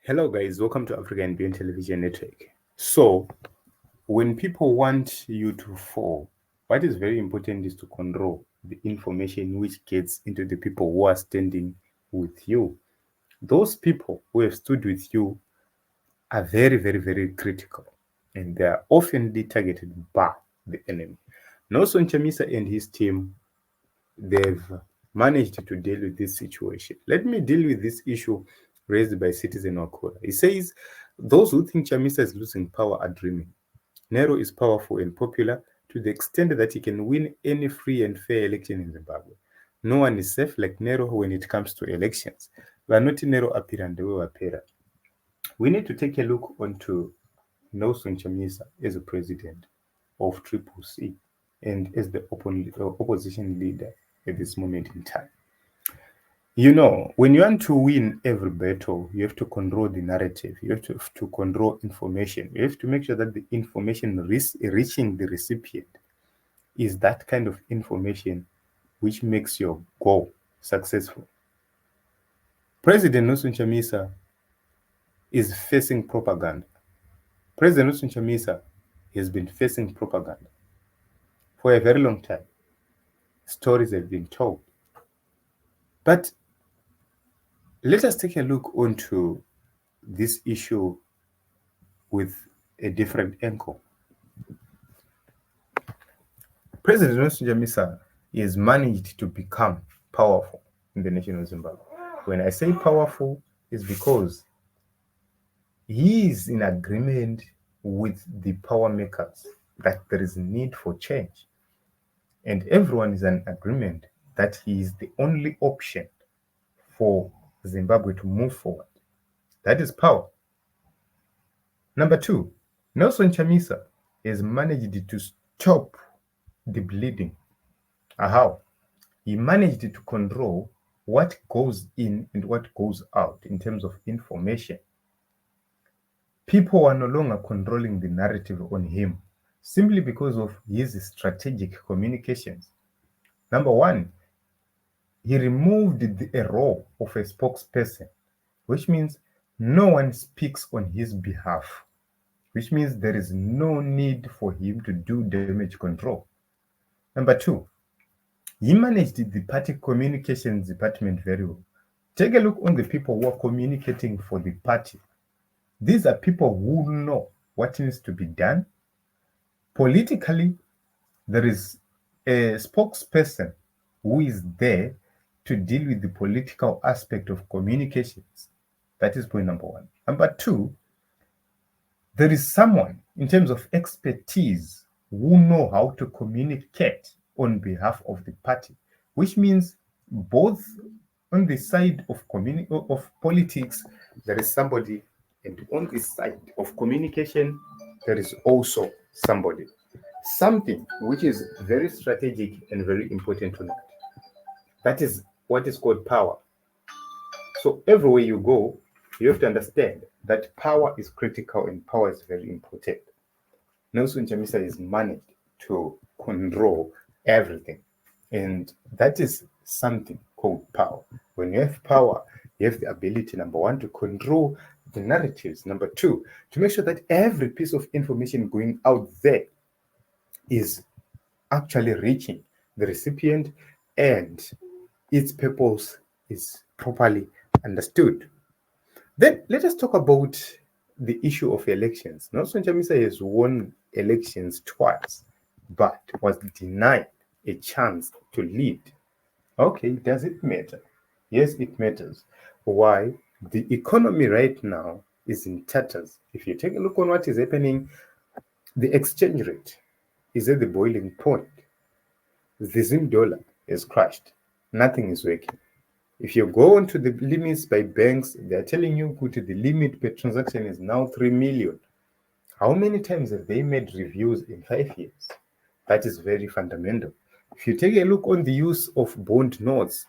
Hello, guys. Welcome to African Beyond Television Network. So, when people want you to fall, what is very important is to control the information which gets into the people who are standing with you. Those people who have stood with you are very, very, very critical, and they are often targeted by the enemy. Nelson Chamisa and his team, they've managed to deal with this situation. Let me deal with this issue raised by Citizen Wakura. He says, those who think Chamisa is losing power are dreaming. Nero is powerful and popular to the extent that he can win any free and fair election in Zimbabwe. No one is safe like Nero when it comes to elections. Vanoti Nero apirande wewapera. We need to take a look onto Nelson Chamisa as a president of Triple C and as the opposition leader at this moment in time. You know, when you want to win every battle, you have to control the narrative. You have to control information. You have to make sure that the information reaching the recipient is that kind of information which makes your goal successful. President Nelson Chamisa is facing propaganda. President Nelson Chamisa has been facing propaganda for a very long time. Stories have been told. But let us take a look onto this issue with a different angle. President Nelson Chamisa has managed to become powerful in the nation of Zimbabwe. When I say powerful, it's because he is in agreement with the power makers that there is a need for change. And everyone is in agreement that he is the only option for Zimbabwe to move forward. That is power. Number two, Nelson Chamisa has managed to stop the bleeding. How? He managed to control what goes in and what goes out in terms of information. People are no longer controlling the narrative on him simply because of his strategic communications. Number one, he removed a role of a spokesperson, which means no one speaks on his behalf, which means there is no need for him to do damage control. Number two, he managed the party communications department very well. Take a look on the people who are communicating for the party. These are people who know what needs to be done. Politically, there is a spokesperson who is there to deal with the political aspect of communications. That is point number one. Number two, there is someone in terms of expertise who know how to communicate on behalf of the party, which means both on the side of politics, there is somebody, and on the side of communication, there is also somebody. Something which is very strategic and very important to note. That is what is called power. So everywhere you go, you have to understand that power is critical and power is very important. Nelson Chamisa is managed to control everything. And that is something called power. When you have power, you have the ability, number one, to control the narratives. Number two, to make sure that every piece of information going out there is actually reaching the recipient and its purpose is properly understood. Then let us talk about the issue of elections. Nelson Chamisa has won elections twice, but was denied a chance to lead. Okay, does it matter? Yes, it matters. Why? The economy right now is in tatters. If you take a look on what is happening, the exchange rate is at the boiling point. The Zim dollar is crashed. Nothing is working. If you go onto the limits by banks, they're telling you the limit per transaction is now 3 million. How many times have they made reviews in 5 years? That is very fundamental. If you take a look on the use of bond notes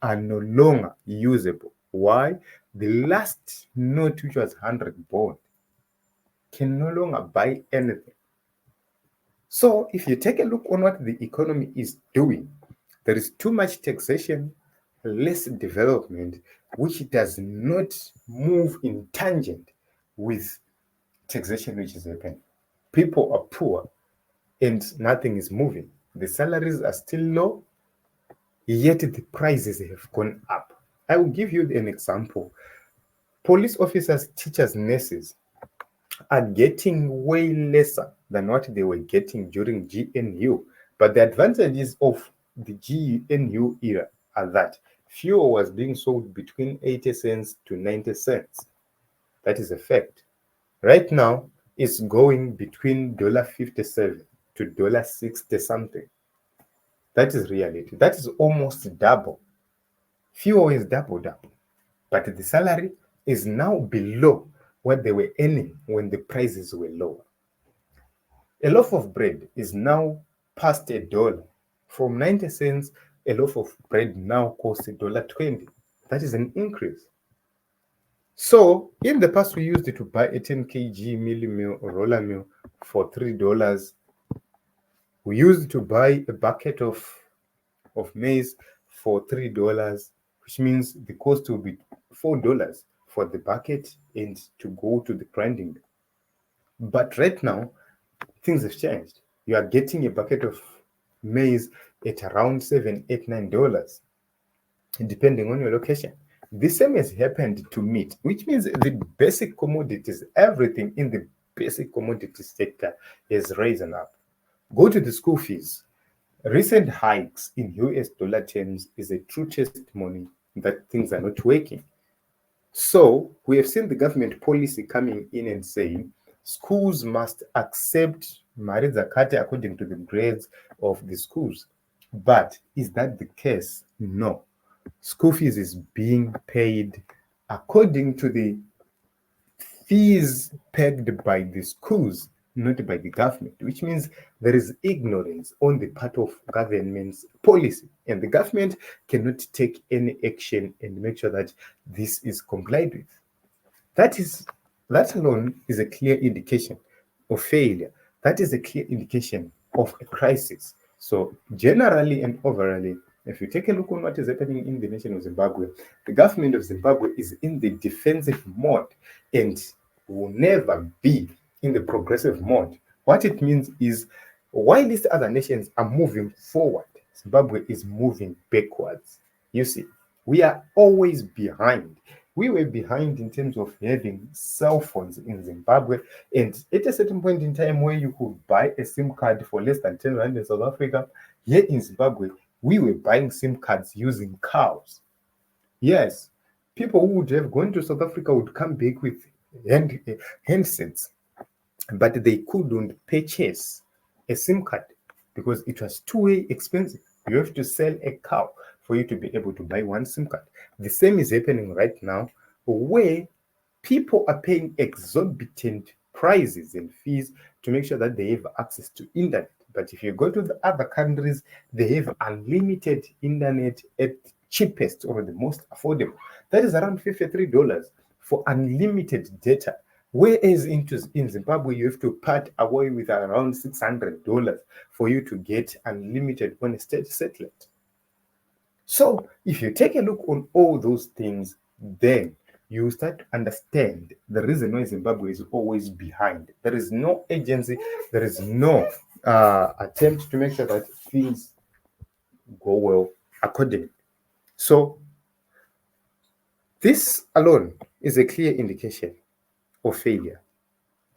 are no longer usable. Why? The last note, which was 100 bond, can no longer buy anything. So if you take a look on what the economy is doing, there is too much taxation less development, which does not move in tangent with taxation which is happening. People are poor and nothing is moving. The salaries are still low, yet the prices have gone up. I will give you an example. Police officers, teachers, nurses are getting way lesser than what they were getting during GNU. But the advantages of the GNU era are that fuel was being sold between 80 cents to 90 cents. That is a fact. Right now, it's going between $57 to $60 something. That is reality. That is almost double. Fuel is double, but the salary is now below what they were earning when the prices were lower. A loaf of bread is now past $1. From 90 cents, a loaf of bread now costs $1.20. That is an increase. So in the past, we used to buy a 10 kg mealie meal or roller meal for $3. We used to buy a bucket of maize for $3, which means the cost will be $4 for the bucket and to go to the grinding. But right now, things have changed. You are getting a bucket of maize at around $7, $8, $9, depending on your location. The same has happened to meat, which means the basic commodities, everything in the basic commodity sector has risen up. Go to the school fees. Recent hikes in US dollar terms is a true testimony that things are not working. So we have seen the government policy coming in and saying schools must accept Mari Zakate according to the grades of the schools. But is that the case? No. School fees is being paid according to the fees pegged by the schools, not by the government, which means there is ignorance on the part of government's policy, and the government cannot take any action and make sure that this is complied with. That alone is a clear indication of failure. That is a clear indication of a crisis. So generally and overall, if you take a look on what is happening in the nation of Zimbabwe, the government of Zimbabwe is in the defensive mode and will never be in the progressive mode. What it means is, while these other nations are moving forward, Zimbabwe is moving backwards. You see, we are always behind. We were behind in terms of having cell phones in Zimbabwe, and at a certain point in time where you could buy a SIM card for less than 10 rand in South Africa, here in Zimbabwe, we were buying SIM cards using cows. Yes, people who would have gone to South Africa would come back with handsets, but they couldn't purchase a SIM card because it was too expensive. You have to sell a cow for you to be able to buy one SIM card. The same is happening right now, where people are paying exorbitant prices and fees to make sure that they have access to internet. But if you go to the other countries, they have unlimited internet at cheapest or the most affordable. That is around $53 for unlimited data. Whereas in Zimbabwe, you have to part away with around $600 for you to get unlimited on a state satellite. So if you take a look on all those things, then you start to understand the reason why Zimbabwe is always behind. There is no agency, there is no attempt to make sure that things go well accordingly. So this alone is a clear indication of failure,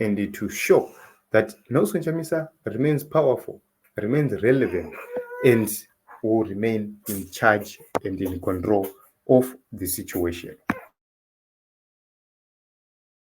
and to show that Nelson Chamisa remains powerful, remains relevant, and will remain in charge and in control of the situation.